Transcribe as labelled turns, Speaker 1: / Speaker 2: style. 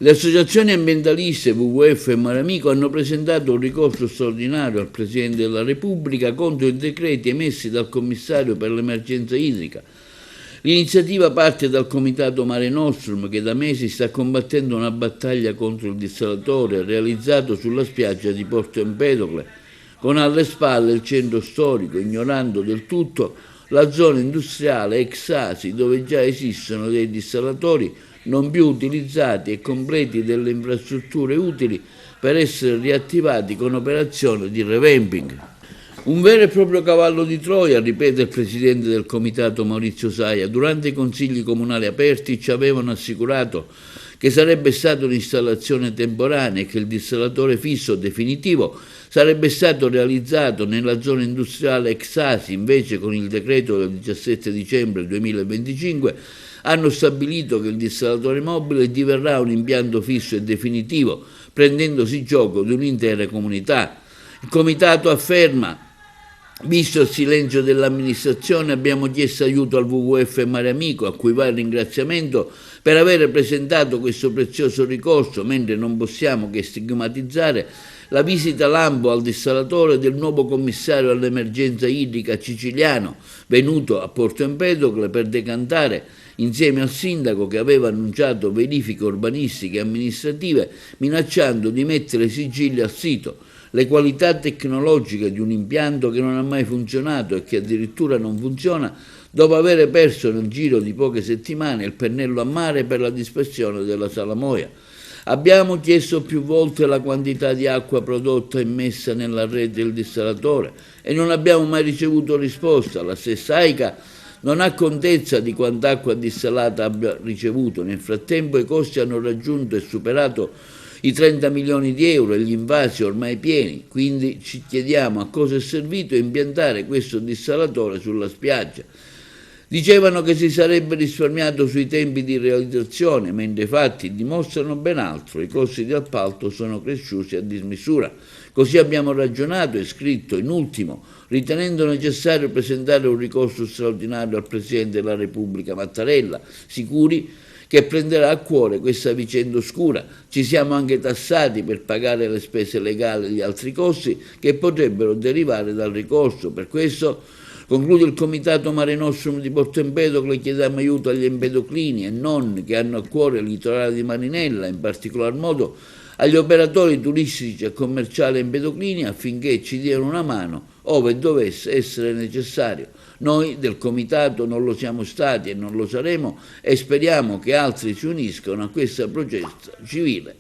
Speaker 1: Le associazioni ambientaliste WWF e Mare Amico hanno presentato un ricorso straordinario al Presidente della Repubblica contro i decreti emessi dal Commissario per l'emergenza idrica. L'iniziativa parte dal Comitato Mare Nostrum, che da mesi sta combattendo una battaglia contro il dissalatore realizzato sulla spiaggia di Porto Empedocle, con alle spalle il centro storico, ignorando del tutto la zona industriale ex Asi, dove già esistono dei dissalatori non più utilizzati e completi delle infrastrutture utili per essere riattivati con operazioni di revamping. Un vero e proprio cavallo di Troia, ripete il presidente del comitato Maurizio Saia. Durante i consigli comunali aperti ci avevano assicurato che sarebbe stata un'installazione temporanea e che il dissalatore fisso definitivo sarebbe stato realizzato nella zona industriale ex Asi. Invece, con il decreto del 17 dicembre 2025 hanno stabilito che il dissalatore mobile diverrà un impianto fisso e definitivo, prendendosi gioco di un'intera comunità. Il comitato afferma: visto il silenzio dell'amministrazione, abbiamo chiesto aiuto al WWF e Mare Amico, a cui va il ringraziamento per aver presentato questo prezioso ricorso, mentre non possiamo che stigmatizzare la visita lampo al dissalatore del nuovo commissario all'emergenza idrica siciliano, venuto a Porto Empedocle per decantare, insieme al sindaco che aveva annunciato verifiche urbanistiche e amministrative, minacciando di mettere sigilli al sito, le qualità tecnologiche di un impianto che non ha mai funzionato e che addirittura non funziona dopo aver perso nel giro di poche settimane il pennello a mare per la dispersione della salamoia. Abbiamo chiesto più volte la quantità di acqua prodotta e messa nella rete del dissalatore e non abbiamo mai ricevuto risposta. La stessa AICA non ha contezza di quanta acqua dissalata abbia ricevuto. Nel frattempo i costi hanno raggiunto e superato i 30 milioni di euro e gli invasi ormai pieni, quindi ci chiediamo a cosa è servito impiantare questo dissalatore sulla spiaggia. Dicevano che si sarebbe risparmiato sui tempi di realizzazione, mentre i fatti dimostrano ben altro. I costi di appalto sono cresciuti a dismisura. Così abbiamo ragionato e scritto, in ultimo, ritenendo necessario presentare un ricorso straordinario al Presidente della Repubblica Mattarella, sicuri che prenderà a cuore questa vicenda oscura. Ci siamo anche tassati per pagare le spese legali e gli altri costi che potrebbero derivare dal ricorso. Per questo, conclude il comitato Mare Nostrum di Porto Empedocle, chiediamo aiuto agli empedoclini e non, che hanno a cuore il litorale di Marinella, in particolar modo agli operatori turistici e commerciali empedoclini, affinché ci diano una mano ove dovesse essere necessario. Noi del comitato non lo siamo stati e non lo saremo e speriamo che altri si uniscano a questa protesta civile.